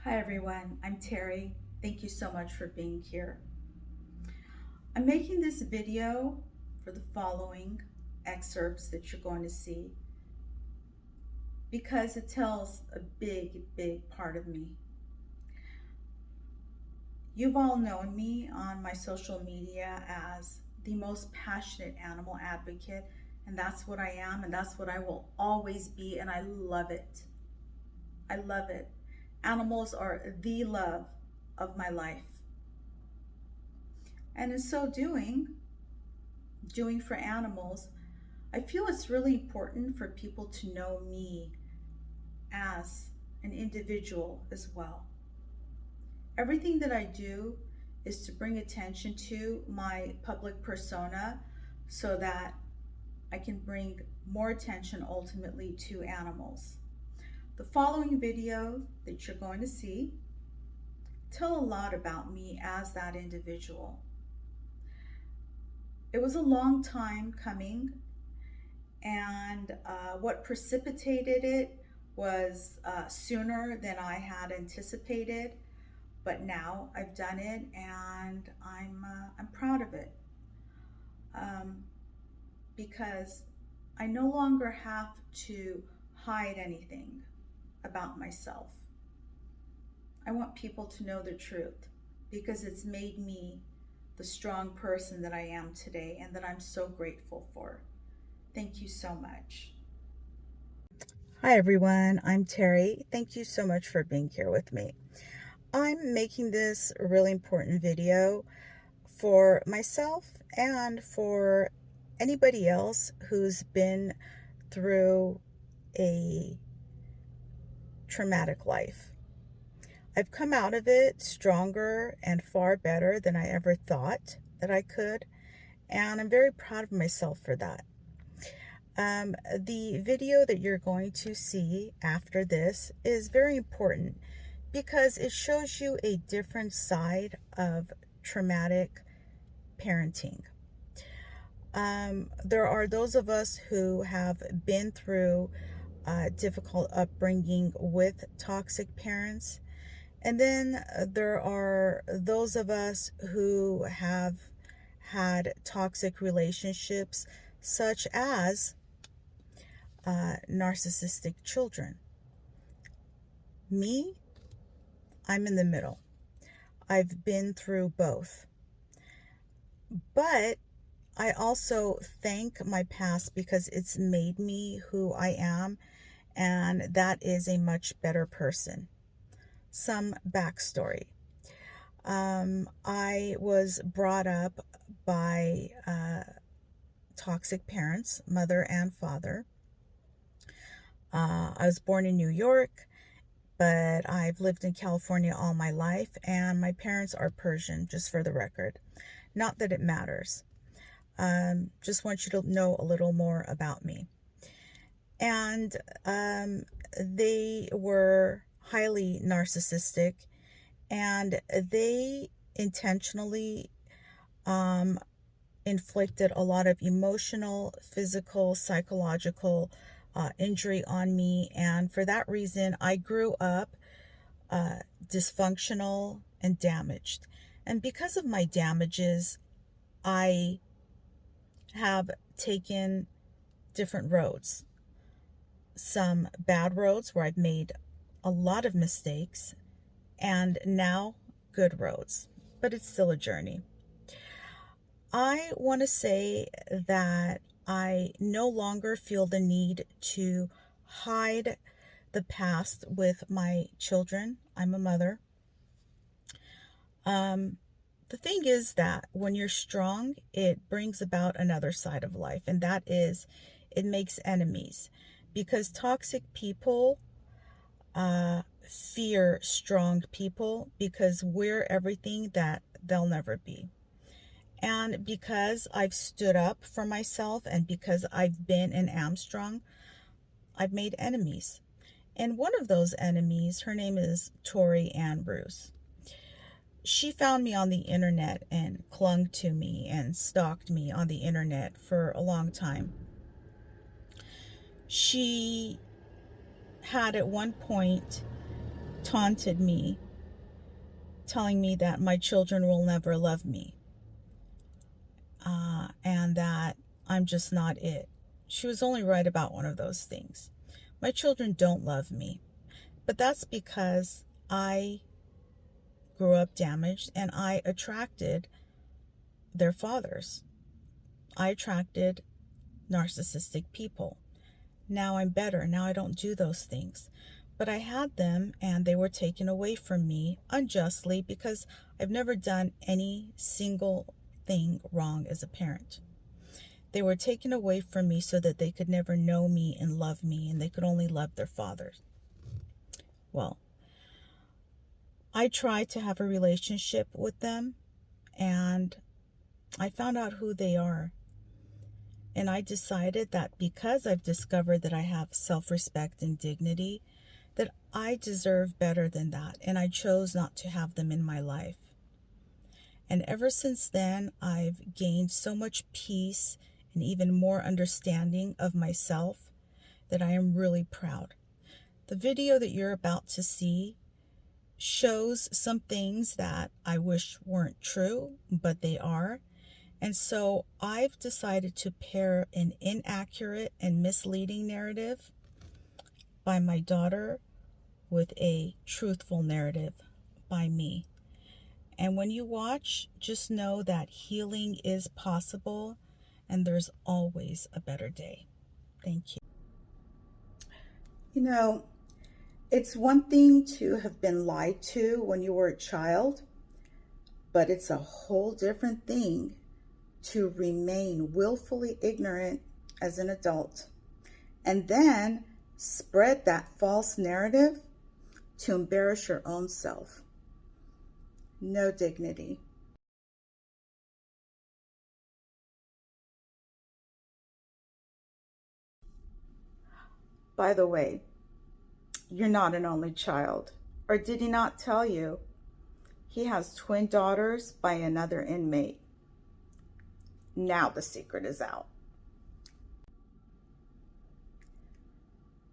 Hi everyone, I'm Terry. Thank you so much for being here. I'm making this video for the following excerpts that you're going to see because it tells a big part of me. You've all known me on my social media as the most passionate animal advocate, and that's what I am, and that's what I will always be, and I love it. I love it. Animals are the love of my life. And in so doing for animals, I feel it's really important for people to know me as an individual as well. Everything that I do is to bring attention to my public persona so that I can bring more attention ultimately to animals. The following video that you're going to see tell a lot about me as that individual. It was a long time coming, and what precipitated it was sooner than I had anticipated. But now I've done it, and I'm proud of it um, because I no longer have to hide anything about myself. I want people to know the truth because it's made me the strong person that I am today, and that I'm so grateful for. Thank you so much. Hi everyone, I'm Terry. Thank you so much for being here with me. I'm making this a really important video for myself and for anybody else who's been through a traumatic life. I've come out of it stronger and far better than I ever thought that I could, and I'm very proud of myself for that. The video that you're going to see after this is very important because it shows you a different side of traumatic parenting. There are those of us who have been through difficult upbringing with toxic parents, and then there are those of us who have had toxic relationships, such as narcissistic children. Me, I'm in the middle. I've been through both. But I also thank my past because it's made me who I am, and that is a much better person. Some backstory. I was brought up by toxic parents, mother and father. I was born in New York, but I've lived in California all my life, and my parents are Persian, just for the record. Not that it matters. Just want you to know a little more about me. And they were highly narcissistic, and they intentionally inflicted a lot of emotional, physical, psychological injury on me. And for that reason, I grew up dysfunctional and damaged. And because of my damages, I have taken different roads. Some bad roads where I've made a lot of mistakes, and now good roads. But it's still a journey. I want to say that I no longer feel the need to hide the past with my children. I'm a mother. The thing is that when you're strong, it brings about another side of life, and that is it makes enemies, because toxic people fear strong people because we're everything that they'll never be. And because I've stood up for myself, and because I've been and am strong, I've made enemies. And one of those enemies, her name is Tori Ann Bruce. She found me on the internet and clung to me and stalked me on the internet for a long time. She had at one point taunted me, telling me that my children will never love me, and that I'm just not it. She was only right about one of those things. My children don't love me, but that's because I grew up damaged and I attracted their fathers. I attracted narcissistic people. Now I'm better. Now I don't do those things. But I had them and they were taken away from me unjustly because I've never done any single thing wrong as a parent. They were taken away from me so that they could never know me and love me, and they could only love their fathers. Well, I tried to have a relationship with them and I found out who they are. And I decided that because I've discovered that I have self-respect and dignity, that I deserve better than that. And I chose not to have them in my life. And ever since then, I've gained so much peace and even more understanding of myself that I am really proud. The video that you're about to see shows some things that I wish weren't true, but they are. And so I've decided to pair an inaccurate and misleading narrative by my daughter with a truthful narrative by me. And when you watch, just know that healing is possible and there's always a better day. Thank you. You know, it's one thing to have been lied to when you were a child, but it's a whole different thing to remain willfully ignorant as an adult and then spread that false narrative to embarrass your own self. No dignity. By the way, you're not an only child. Or did he not tell you he has twin daughters by another inmate? Now the secret is out.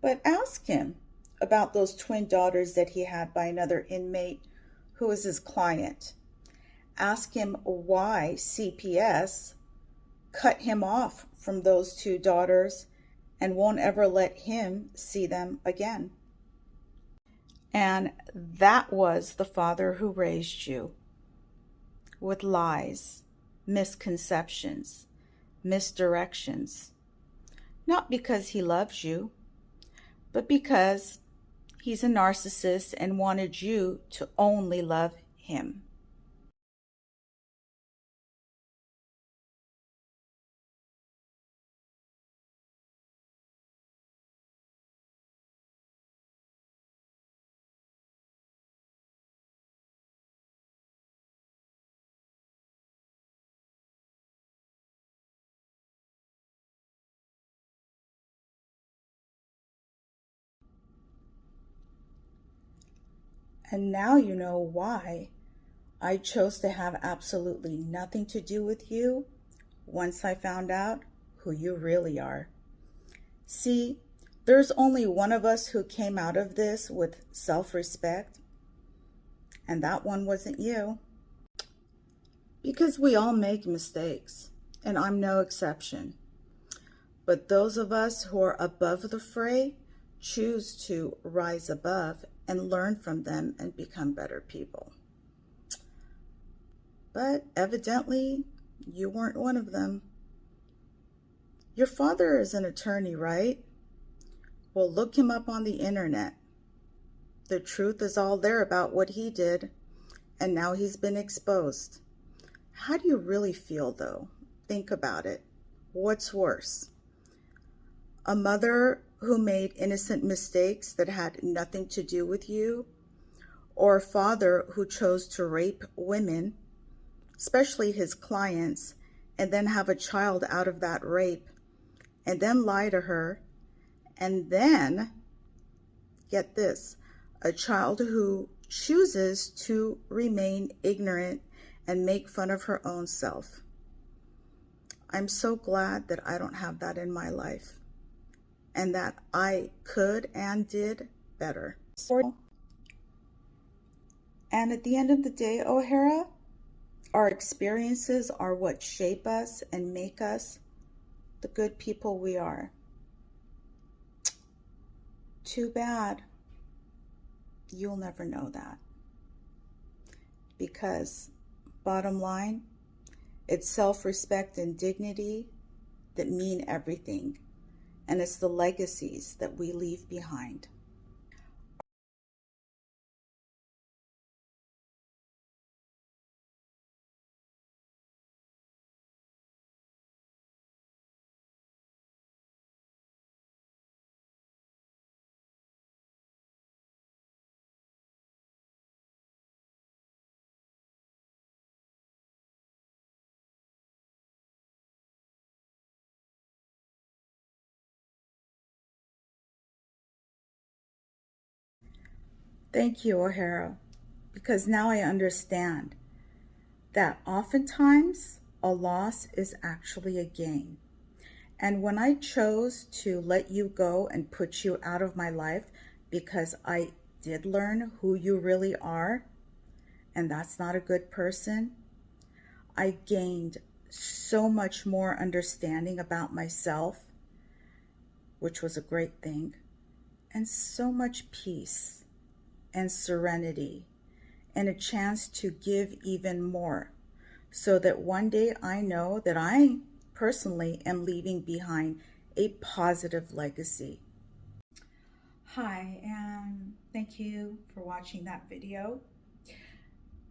But ask him about those twin daughters that he had by another inmate who was his client. Ask him why CPS cut him off from those two daughters and won't ever let him see them again. And that was the father who raised you with lies, misconceptions, misdirections. Not because he loves you, but because he's a narcissist and wanted you to only love him. And now you know why I chose to have absolutely nothing to do with you once I found out who you really are. See, there's only one of us who came out of this with self-respect, and that one wasn't you. Because we all make mistakes, and I'm no exception. But those of us who are above the fray choose to rise above and learn from them and become better people. But evidently, you weren't one of them. Your father is an attorney, right? Well, look him up on the internet. The truth is all there about what he did, and now he's been exposed. How do you really feel, though? Think about it. What's worse? A mother who made innocent mistakes that had nothing to do with you, or a father who chose to rape women, especially his clients, and then have a child out of that rape, and then lie to her, and then, get this, a child who chooses to remain ignorant and make fun of her own self. I'm so glad that I don't have that in my life, and that I could and did better. And at the end of the day, O'Hara, our experiences are what shape us and make us the good people we are. Too bad you'll never know that. Because, bottom line, it's self-respect and dignity that mean everything. And it's the legacies that we leave behind. Thank you, O'Hara, because now I understand that oftentimes a loss is actually a gain. And when I chose to let you go and put you out of my life because I did learn who you really are, and that's not a good person, I gained so much more understanding about myself, which was a great thing, and so much peace and serenity and a chance to give even more, so that one day I know that I personally am leaving behind a positive legacy. Hi, and thank you for watching that video.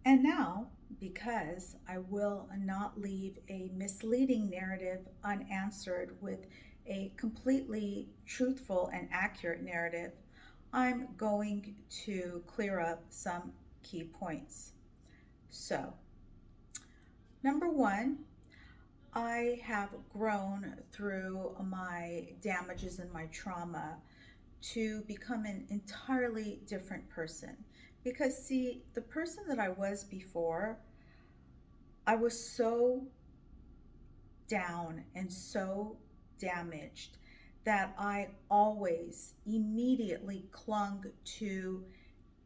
And now, because I will not leave a misleading narrative unanswered with a completely truthful and accurate narrative, I'm going to clear up some key points. So, number one, I have grown through my damages and my trauma to become an entirely different person. Because, see, the person that I was before, I was so down and so damaged that I always immediately clung to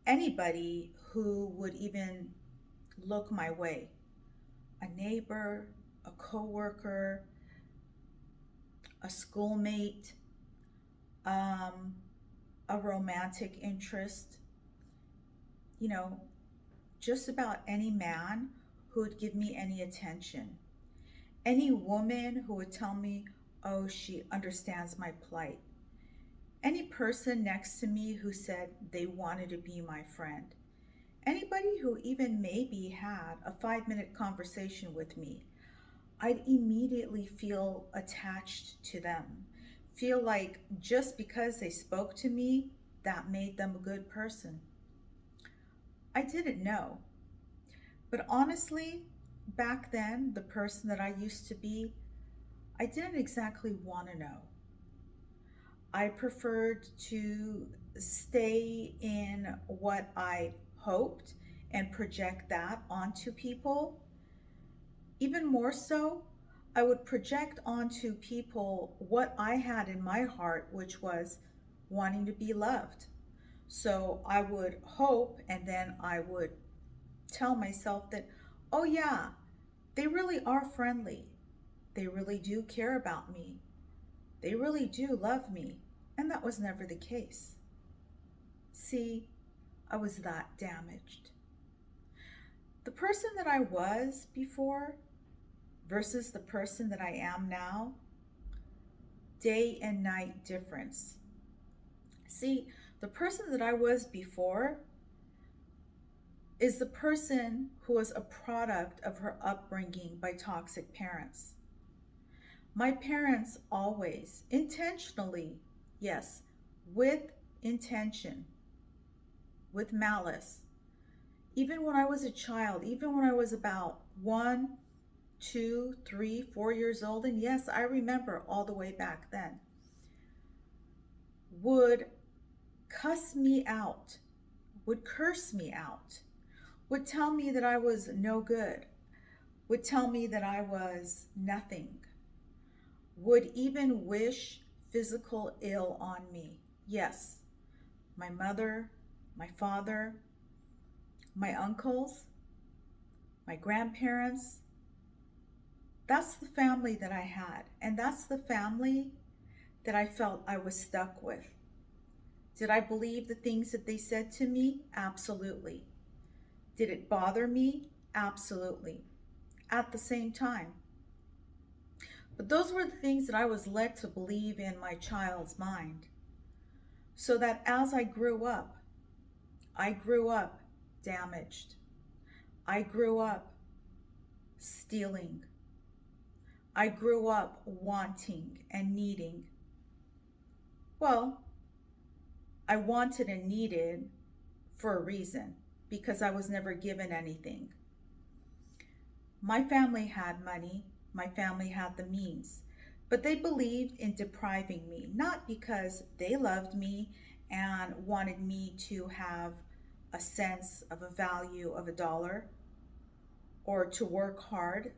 anybody who would even look my way. A neighbor, a coworker, a schoolmate, um, a romantic interest, you know, just about any man who would give me any attention. Any woman who would tell me, oh, she understands my plight. Any person next to me who said they wanted to be my friend. Anybody who even maybe had a 5-minute conversation with me, I'd immediately feel attached to them. Feel like just because they spoke to me, that made them a good person. I didn't know. But honestly, back then, the person that I used to be, I didn't exactly want to know. I preferred to stay in what I hoped and project that onto people. Even more so, I would project onto people what I had in my heart, which was wanting to be loved. So I would hope, and then I would tell myself that, oh yeah, they really are friendly. They really do care about me. They really do love me. And that was never the case. See, I was that damaged. The person that I was before versus the person that I am now, day and night difference. See, the person that I was before is the person who was a product of her upbringing by toxic parents. My parents always, intentionally, yes, with intention, with malice, even when I was a child, even when I was about 1, 2, 3, 4 years old, and yes, I remember all the way back then, would cuss me out, would curse me out, would tell me that I was no good, would tell me that I was nothing, would even wish physical ill on me. Yes, my mother, my father, my uncles, my grandparents. That's the family that I had. And that's the family that I felt I was stuck with. Did I believe the things that they said to me? Absolutely. Did it bother me? Absolutely. At the same time. But those were the things that I was led to believe in my child's mind. So that as I grew up damaged. I grew up stealing. I grew up wanting and needing. Well, I wanted and needed for a reason because I was never given anything. My family had money, my family had the means, but they believed in depriving me, not because they loved me and wanted me to have a sense of a value of a dollar or to work hard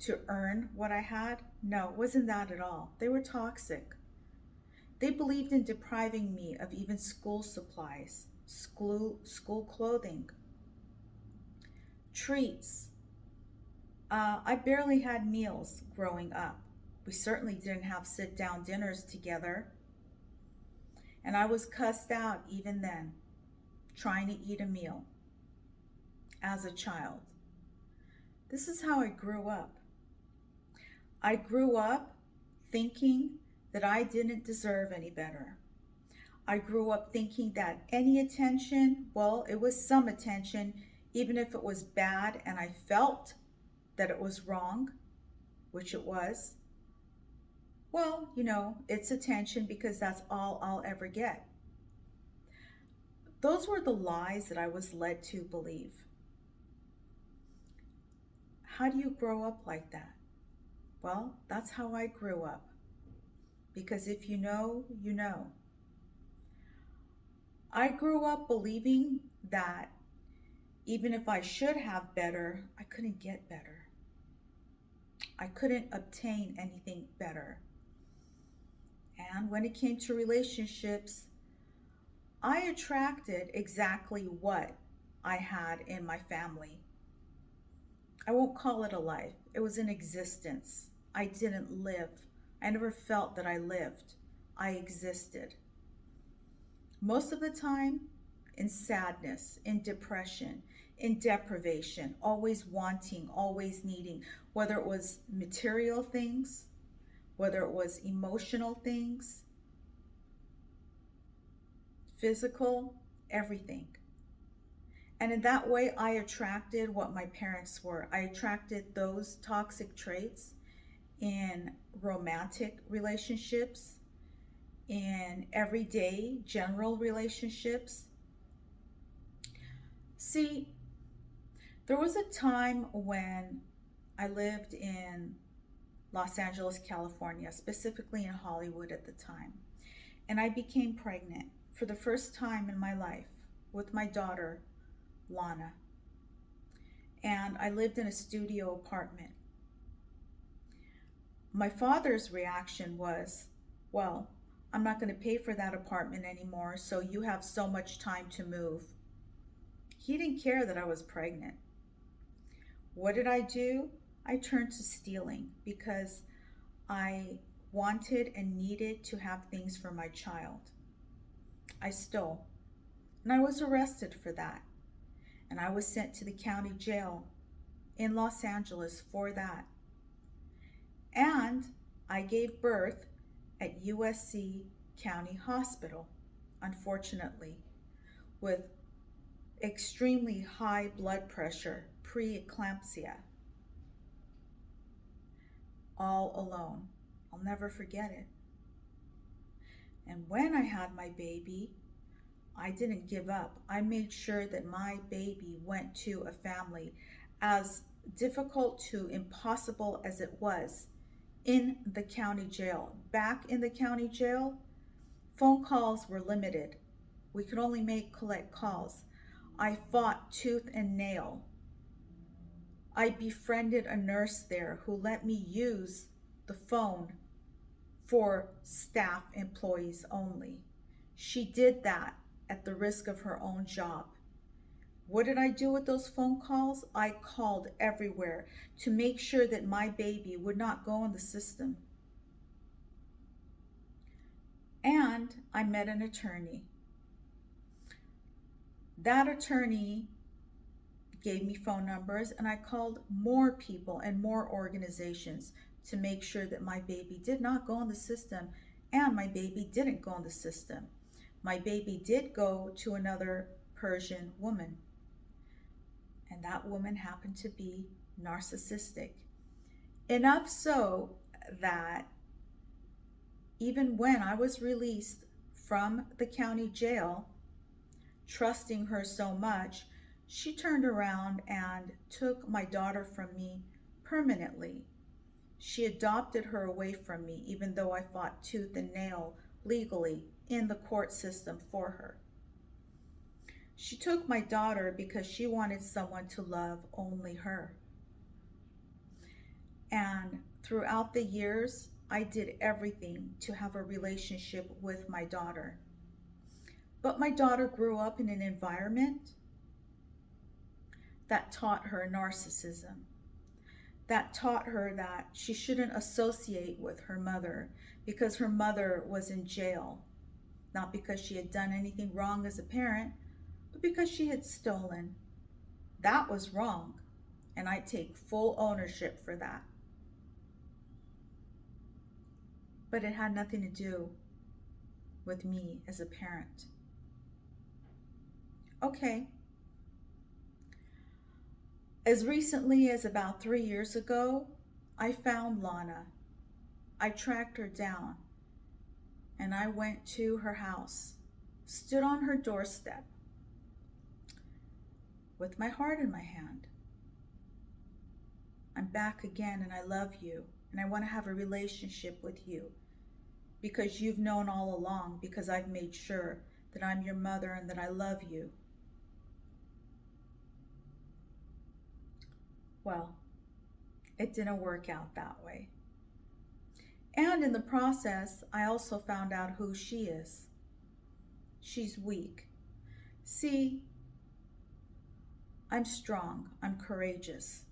to earn what I had. No, it wasn't that at all. They were toxic. They believed in depriving me of even school supplies, school clothing, treats. I barely had meals growing up. We certainly didn't have sit down dinners together. And I was cussed out even then, trying to eat a meal as a child. This is how I grew up. I grew up thinking that I didn't deserve any better. I grew up thinking that any attention, well, it was some attention, even if it was bad and I felt that it was wrong, which it was. Well, it's attention because that's all I'll ever get. Those were the lies that I was led to believe. How do you grow up like that? Well, that's how I grew up. Because if you know, you know. I grew up believing that even if I should have better, I couldn't get better. I couldn't obtain anything better. And when it came to relationships, I attracted exactly what I had in my family. I won't call it a life, it was an existence. I didn't live. I never felt that I lived. I existed. Most of the time, in sadness, in depression, in deprivation, always wanting, always needing, whether it was material things, whether it was emotional things, physical, everything. And in that way, I attracted what my parents were. I attracted those toxic traits in romantic relationships, in everyday general relationships. See, there was a time when I lived in Los Angeles, California, specifically in Hollywood at the time, and I became pregnant for the first time in my life with my daughter, Lana. And I lived in a studio apartment. My father's reaction was, well, I'm not going to pay for that apartment anymore, so you have so much time to move. He didn't care that I was pregnant. What did I do? I turned to stealing because I wanted and needed to have things for my child. I stole, and I was arrested for that. And I was sent to the county jail in Los Angeles for that. And I gave birth at USC County Hospital, unfortunately, with extremely high blood pressure, preeclampsia, all alone. I'll never forget it. And when I had my baby, I didn't give up. I made sure that my baby went to a family, as difficult to impossible as it was, in the county jail. Back in the county jail, phone calls were limited. We could only make collect calls. I fought tooth and nail. I befriended a nurse there who let me use the phone for staff employees only. She did that at the risk of her own job. What did I do with those phone calls? I called everywhere to make sure that my baby would not go in the system. And I met an attorney. That attorney gave me phone numbers, and I called more people and more organizations to make sure that my baby did not go in the system, and my baby didn't go in the system. My baby did go to another Persian woman, and that woman happened to be narcissistic. Enough so that even when I was released from the county jail, trusting her so much, she turned around and took my daughter from me permanently. She adopted her away from me, even though I fought tooth and nail legally in the court system for her. She took my daughter because she wanted someone to love only her. And throughout the years, I did everything to have a relationship with my daughter. But my daughter grew up in an environment that taught her narcissism, that taught her that she shouldn't associate with her mother because her mother was in jail, not because she had done anything wrong as a parent, but because she had stolen. That was wrong, and I take full ownership for that. But it had nothing to do with me as a parent. Okay. As recently as about 3 years ago, I found Lana. I tracked her down, and I went to her house, stood on her doorstep with my heart in my hand. I'm back again, and I love you, and I want to have a relationship with you because you've known all along, because I've made sure that I'm your mother and that I love you. Well, it didn't work out that way. And in the process, I also found out who she is. She's weak. See, I'm strong. I'm courageous.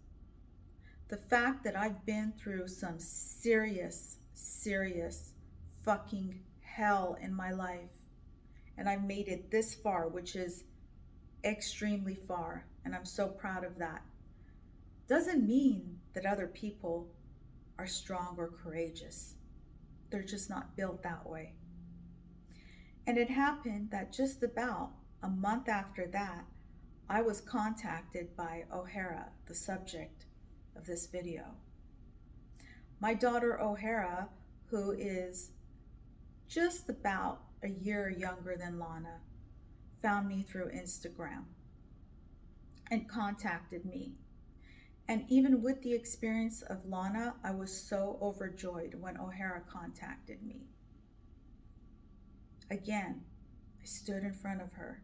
The fact that I've been through some serious, serious fucking hell in my life, and I've made it this far, which is extremely far, and I'm so proud of that, doesn't mean that other people are strong or courageous. They're just not built that way. And it happened that just about a month after that, I was contacted by O'Hara, the subject of this video. My daughter O'Hara, who is just about a year younger than Lana, found me through Instagram and contacted me. And even with the experience of Lana, I was so overjoyed when O'Hara contacted me. Again, I stood in front of her.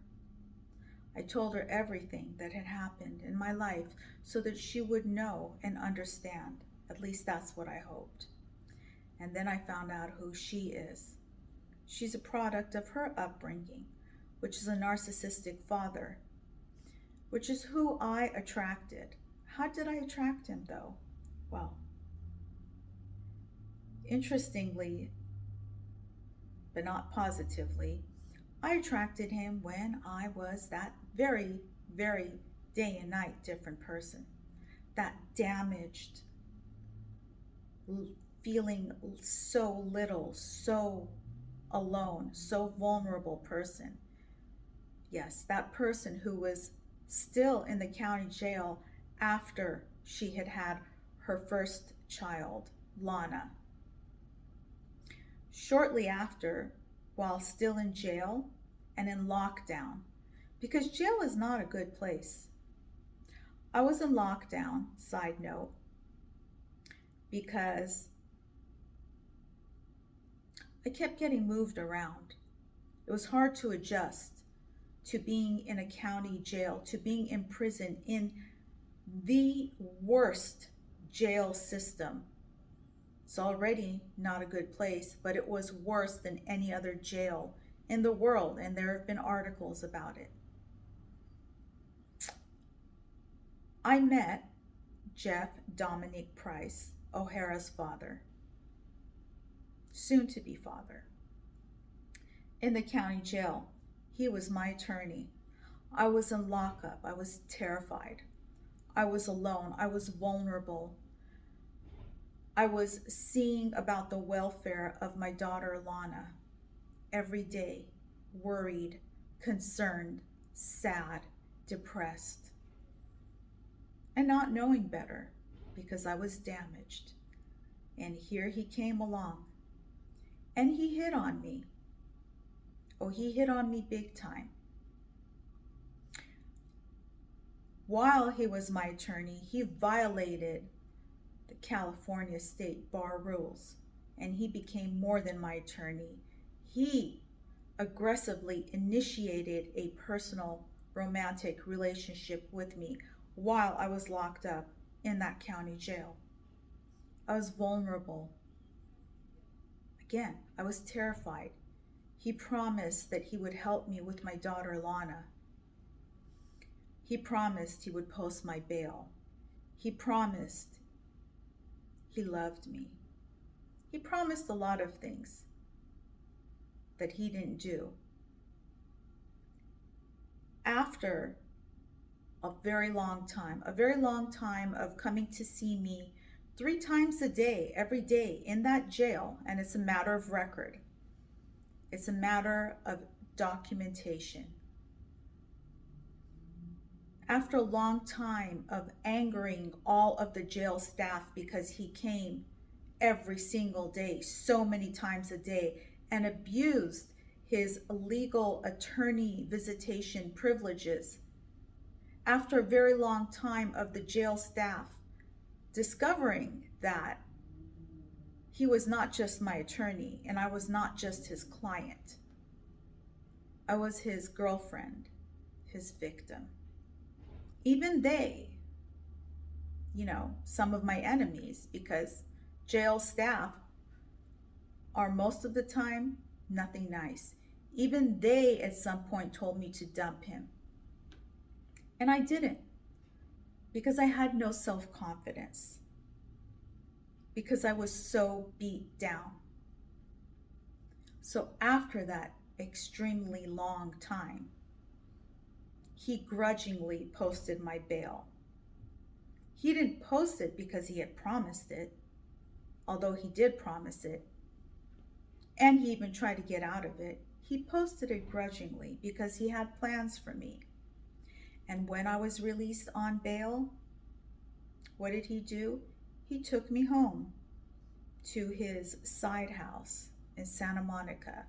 I told her everything that had happened in my life so that she would know and understand. At least that's what I hoped. And then I found out who she is. She's a product of her upbringing, which is a narcissistic father, which is who I attracted. How did I attract him, though? Well, interestingly, but not positively, I attracted him when I was that very, very day and night different person. That damaged, feeling so little, so alone, so vulnerable person. Yes, that person who was still in the county jail after she had had her first child, Lana. Shortly after, while still in jail and in lockdown, because jail is not a good place. I was in lockdown, side note, because I kept getting moved around. It was hard to adjust to being in a county jail, to being in prison in the worst jail system. It's already not a good place, but it was worse than any other jail in the world, and there have been articles about it. I met Jeff Dominic Price, O'Hara's father, soon to be father, in the county jail. He was my attorney. I was in lockup. I was terrified. I was alone. I was vulnerable. I was seeing about the welfare of my daughter Lana every day, worried, concerned, sad, depressed, and not knowing better because I was damaged. And here he came along and he hit on me. Oh, he hit on me big time. While he was my attorney, he violated the California state bar rules and he became more than my attorney. He aggressively initiated a personal romantic relationship with me while I was locked up in that county jail. I was vulnerable. Again, I was terrified. He promised that he would help me with my daughter Lana. He promised he would post my bail. He promised he loved me. He promised a lot of things that he didn't do. After a very long time of coming to see me 3 times a day, every day in that jail, and it's a matter of record. It's a matter of documentation. After a long time of angering all of the jail staff because he came every single day, so many times a day, and abused his legal attorney visitation privileges. After a very long time of the jail staff discovering that he was not just my attorney and I was not just his client, I was his girlfriend, his victim. Even they, some of my enemies, because jail staff are most of the time nothing nice. Even they at some point told me to dump him. And I didn't, because I had no self-confidence, because I was so beat down. So after that extremely long time, he grudgingly posted my bail. He didn't post it because he had promised it, although he did promise it, and he even tried to get out of it. He posted it grudgingly because he had plans for me. And when I was released on bail, what did he do? He took me home to his side house in Santa Monica.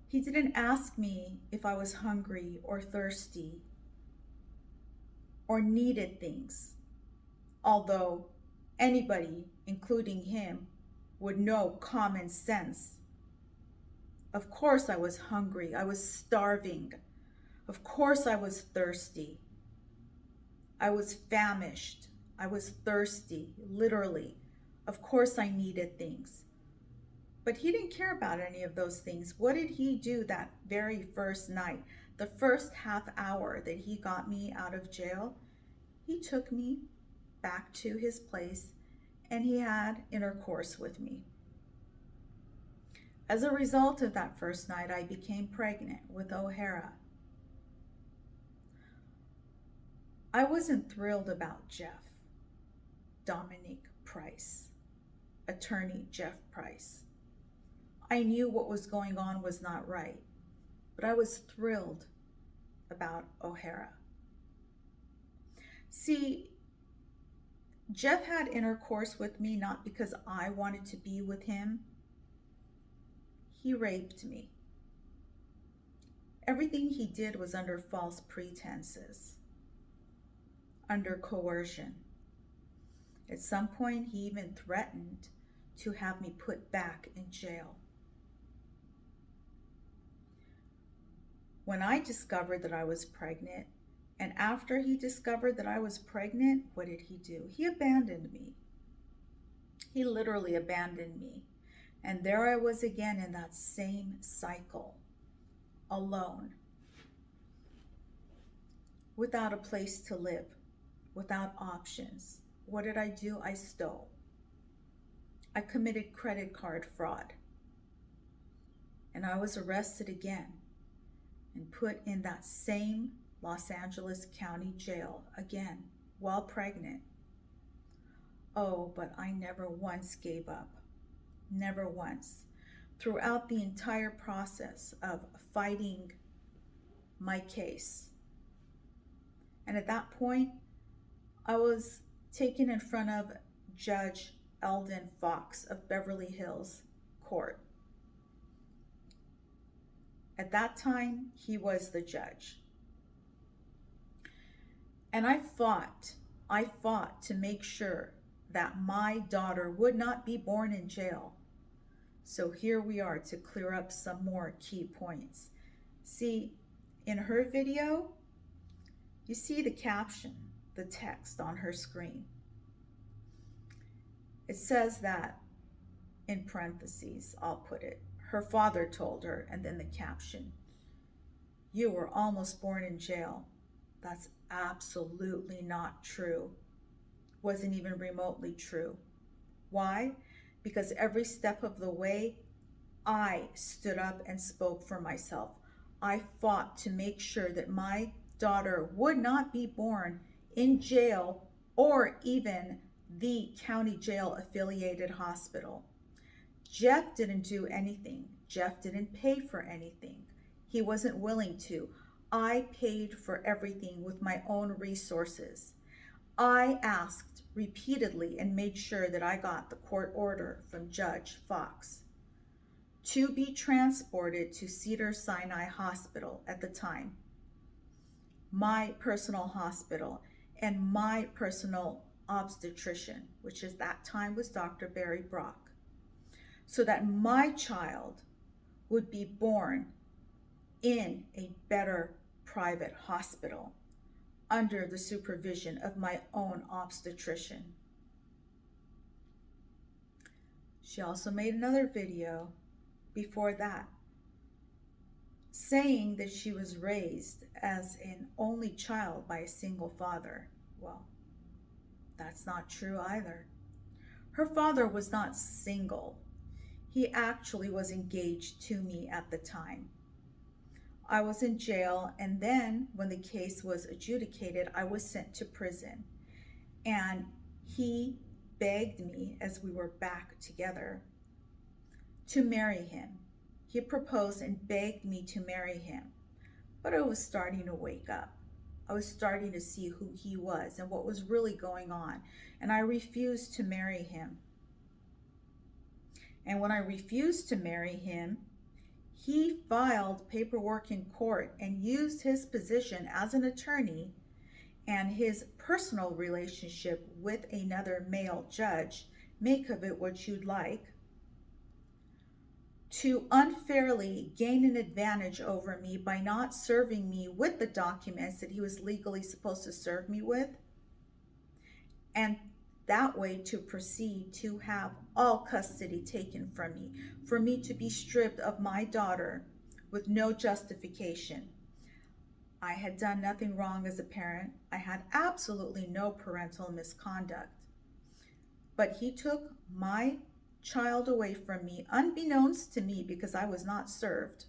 He didn't ask me if I was hungry or thirsty or needed things, although anybody, including him, would know common sense. Of course I was hungry. I was starving. Of course I was thirsty. I was famished. I was thirsty, literally. Of course I needed things. But he didn't care about any of those things. What did he do that very first night? The first half hour that he got me out of jail, he took me back to his place and he had intercourse with me. As a result of that first night, I became pregnant with O'Hara. I wasn't thrilled about Jeff Dominic Price, attorney Jeff Price. I knew what was going on was not right, but I was thrilled about O'Hara. See, Jeff had intercourse with me not because I wanted to be with him. He raped me. Everything he did was under false pretenses, under coercion. At some point, he even threatened to have me put back in jail. When I discovered that I was pregnant, and after he discovered that I was pregnant, what did he do? He abandoned me. He literally abandoned me. And there I was again in that same cycle, alone. without a place to live, without options. What did I do? I stole. I committed credit card fraud. And I was arrested again and put in that same Los Angeles County jail again while pregnant. Oh, but I never once gave up. Never once. Throughout the entire process of fighting my case. And at that point, I was taken in front of Judge Eldon Fox of Beverly Hills Court. At that time, he was the judge. And I fought to make sure that my daughter would not be born in jail. So here we are to clear up some more key points. See, in her video, you see the caption, the text on her screen. It says that, in parentheses, I'll put it, her father told her, and then the caption, "You were almost born in jail." That's absolutely not true. Wasn't even remotely true. Why? Because every step of the way, I stood up and spoke for myself. I fought to make sure that my daughter would not be born in jail or even the county jail affiliated hospital. Jeff didn't do anything. Jeff didn't pay for anything. He wasn't willing to. I paid for everything with my own resources. I asked repeatedly and made sure that I got the court order from Judge Fox to be transported to Cedars-Sinai Hospital at the time, my personal hospital, and my personal obstetrician, which at that time was Dr. Barry Brock, so that my child would be born in a better private hospital under the supervision of my own obstetrician. She also made another video before that saying that she was raised as an only child by a single father. Well, that's not true either. Her father was not single. He actually was engaged to me at the time. I was in jail, and then when the case was adjudicated, I was sent to prison. And he begged me, as we were back together, to marry him. He proposed and begged me to marry him. But I was starting to wake up. I was starting to see who he was and what was really going on. And I refused to marry him. And when I refused to marry him, he filed paperwork in court and used his position as an attorney and his personal relationship with another male judge, make of it what you'd like, to unfairly gain an advantage over me by not serving me with the documents that he was legally supposed to serve me with, and that way to proceed to have all custody taken from me, for me to be stripped of my daughter with no justification. I had done nothing wrong as a parent. I had absolutely no parental misconduct. But he took my child away from me, unbeknownst to me, because I was not served.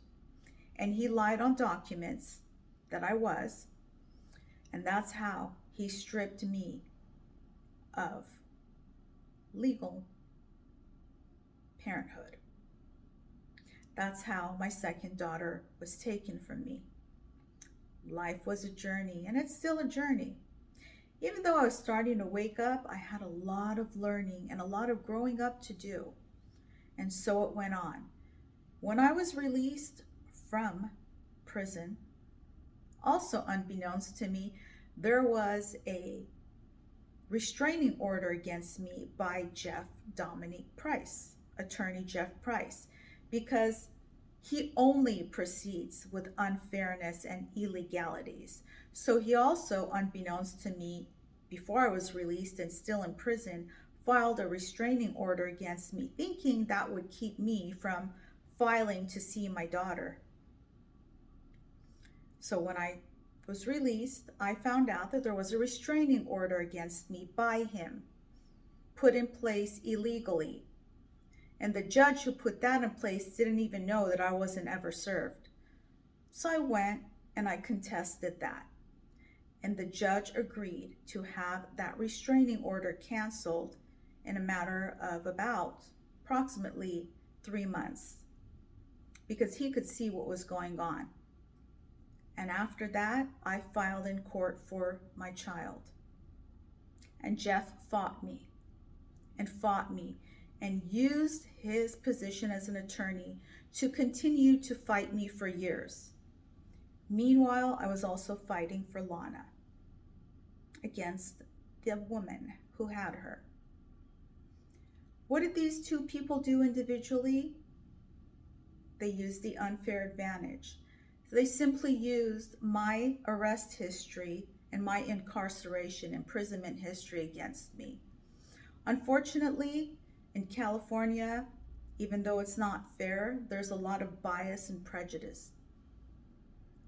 And he lied on documents that I was. And that's how he stripped me of legal parenthood. That's how my second daughter was taken from me. Life was a journey, and it's still a journey. Even though I was starting to wake up, I had a lot of learning and a lot of growing up to do. And so it went on. When I was released from prison, also unbeknownst to me, there was a restraining order against me by Jeff Dominique Price, attorney Jeff Price, because he only proceeds with unfairness and illegalities. So he also, unbeknownst to me, before I was released and still in prison, filed a restraining order against me, thinking that would keep me from filing to see my daughter. So when I was released, I found out that there was a restraining order against me by him, put in place illegally. And the judge who put that in place didn't even know that I wasn't ever served. So I went and I contested that. And the judge agreed to have that restraining order canceled in a matter of about approximately 3 months, because he could see what was going on. And after that, I filed in court for my child. And Jeff fought me and used his position as an attorney to continue to fight me for years. Meanwhile, I was also fighting for Lana against the woman who had her. What did these two people do individually? They used the unfair advantage. They simply used my arrest history and my incarceration, imprisonment history against me. Unfortunately, in California, even though it's not fair, there's a lot of bias and prejudice.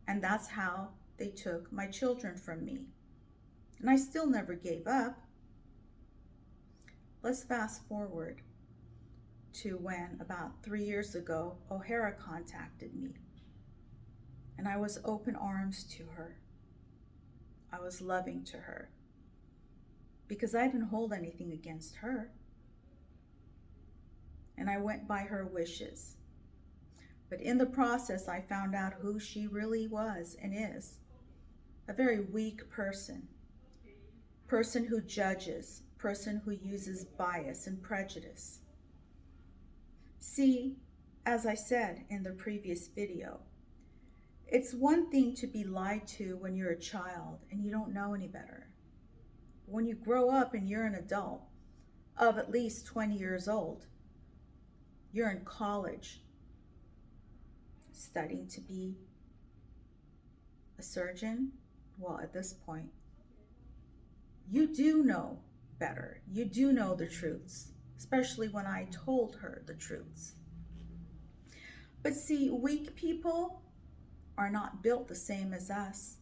And that's how they took my children from me. And I still never gave up. Let's fast forward to when, about 3 years ago, O'Hara contacted me. And I was open arms to her. I was loving to her. Because I didn't hold anything against her. And I went by her wishes. But in the process, I found out who she really was and is. A very weak person. Person who judges. Person who uses bias and prejudice. See, as I said in the previous video, it's one thing to be lied to when you're a child and you don't know any better. When you grow up and you're an adult of at least 20 years old, you're in college, studying to be a surgeon. Well, at this point, you do know better. You do know the truths, especially when I told her the truths. But see, weak people are not built the same as us.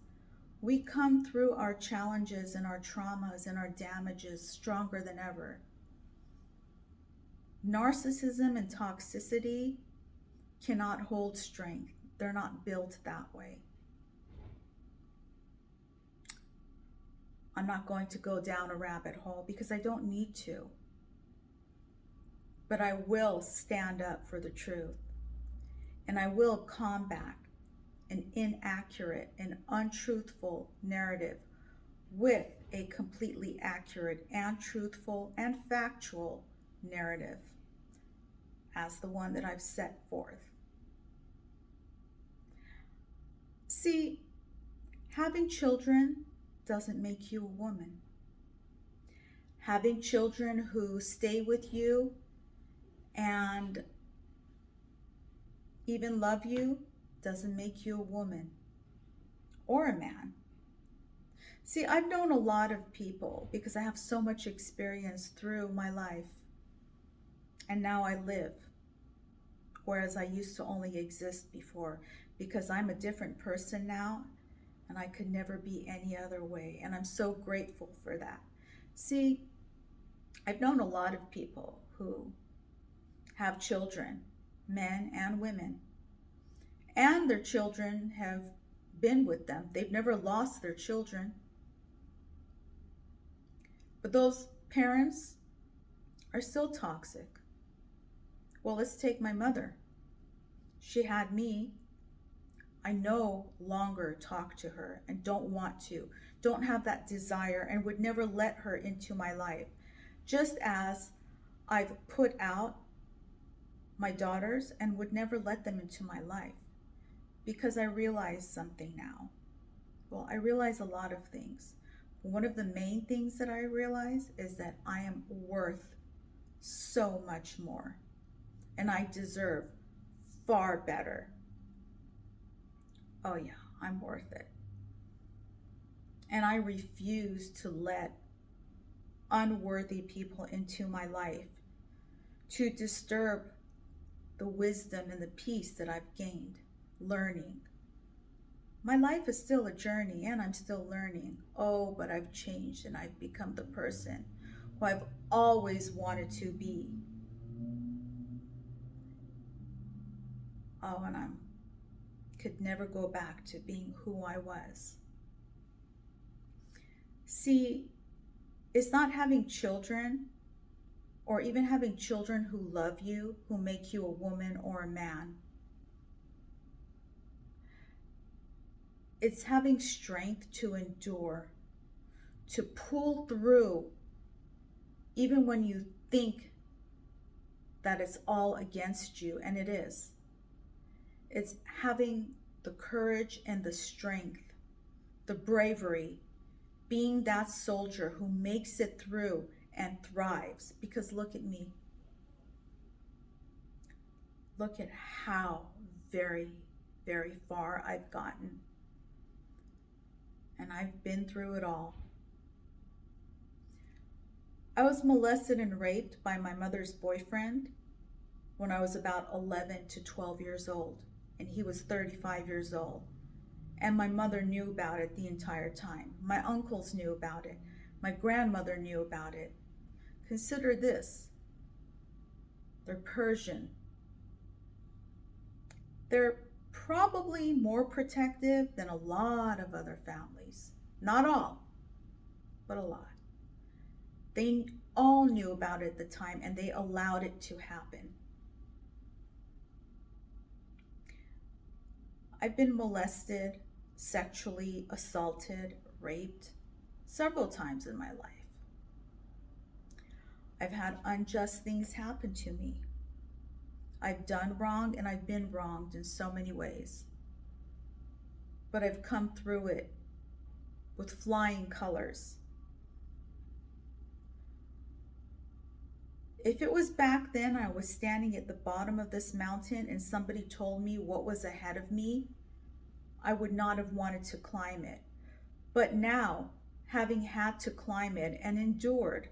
We come through our challenges and our traumas and our damages stronger than ever. Narcissism and toxicity cannot hold strength. They're not built that way. I'm not going to go down a rabbit hole because I don't need to. But I will stand up for the truth. And I will combat an inaccurate and untruthful narrative with a completely accurate and truthful and factual narrative as the one that I've set forth. See, having children doesn't make you a woman. Having children who stay with you and even love you doesn't make you a woman or a man. See, I've known a lot of people because I have so much experience through my life. And now I live, whereas I used to only exist before, because I'm a different person now and I could never be any other way. And I'm so grateful for that. See, I've known a lot of people who have children, men and women, and their children have been with them. They've never lost their children. But those parents are still toxic. Well, let's take my mother. She had me. I no longer talk to her and don't want to, don't have that desire, and would never let her into my life. Just as I've put out my daughters and would never let them into my life, because I realize something now. Well, I realize a lot of things. One of the main things that I realize is that I am worth so much more, and I deserve far better. Oh yeah, I'm worth it. And I refuse to let unworthy people into my life to disturb the wisdom and the peace that I've gained learning. My life is still a journey and I'm still learning. Oh, but I've changed and I've become the person who I've always wanted to be. Oh, and I could never go back to being who I was. See, it's not having children or even having children who love you, who make you a woman or a man. It's having strength to endure, to pull through, even when you think that it's all against you, and it is. It's having the courage and the strength, the bravery, being that soldier who makes it through and thrives. Because look at me. Look at how very, very far I've gotten. And I've been through it all. I was molested and raped by my mother's boyfriend when I was about 11 to 12 years old, and he was 35 years old. And my mother knew about it the entire time. My uncles knew about it. My grandmother knew about it. Consider this. They're Persian. They're probably more protective than a lot of other families. Not all, but a lot. They all knew about it at the time and they allowed it to happen. I've been molested, sexually assaulted, raped several times in my life. I've had unjust things happen to me. I've done wrong and I've been wronged in so many ways. But I've come through it with flying colors. If it was back then I was standing at the bottom of this mountain and somebody told me what was ahead of me, I would not have wanted to climb it. But now, having had to climb it and endured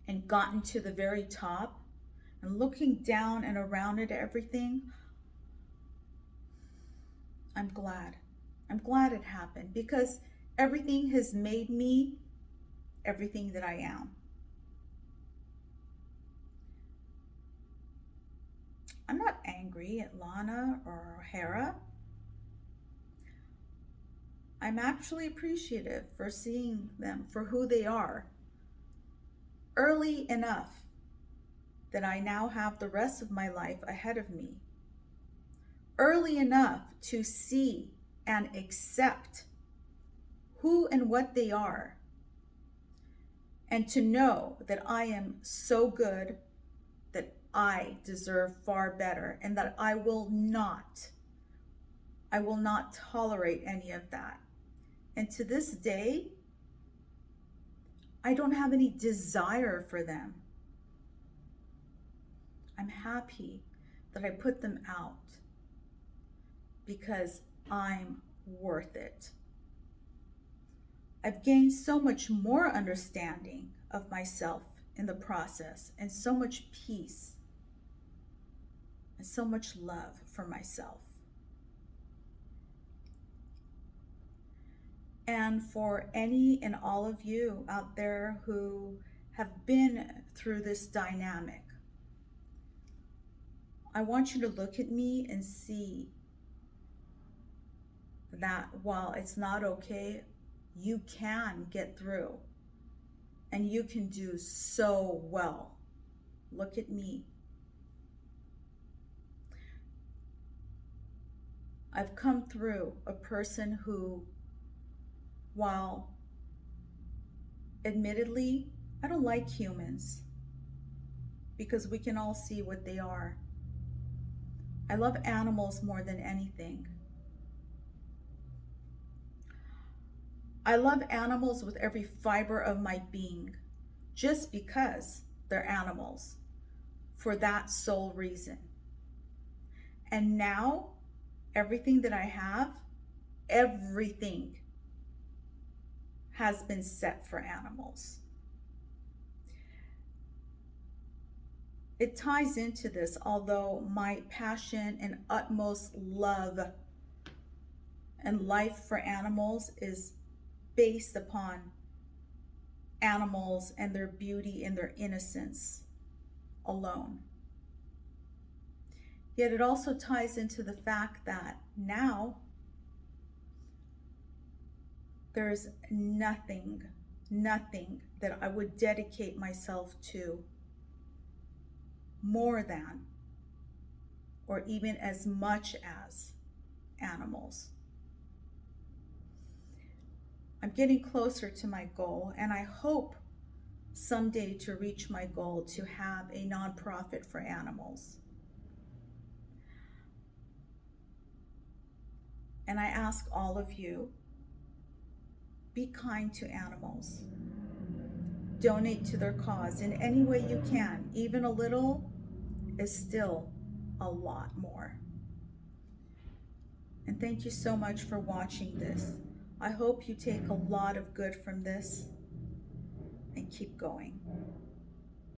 and gotten to the very top and looking down and around at everything, I'm glad. I'm glad it happened because everything has made me everything that I am. I'm not angry at Lana or Hera. I'm actually appreciative for seeing them for who they are early enough that I now have the rest of my life ahead of me. Early enough to see and accept who and what they are, and to know that I am so good that I deserve far better and that I will not tolerate any of that. And to this day, I don't have any desire for them. I'm happy that I put them out because I'm worth it. I've gained so much more understanding of myself in the process, and so much peace and so much love for myself. And for any and all of you out there who have been through this dynamic, I want you to look at me and see that while it's not okay, you can get through and you can do so well. Look at me. I've come through a person who, while admittedly, I don't like humans because we can all see what they are. I love animals more than anything. I love animals with every fiber of my being, just because they're animals, for that sole reason. And now, everything that I have, everything has been set for animals. It ties into this, although my passion and utmost love And life for animals is based upon animals and their beauty and their innocence alone. Yet it also ties into the fact that now there's nothing that I would dedicate myself to more than, or even as much as, animals. I'm getting closer to my goal, and I hope someday to reach my goal to have a nonprofit for animals. And I ask all of you, be kind to animals. Donate to their cause in any way you can. Even a little is still a lot more. And thank you so much for watching this. I hope you take a lot of good from this and keep going.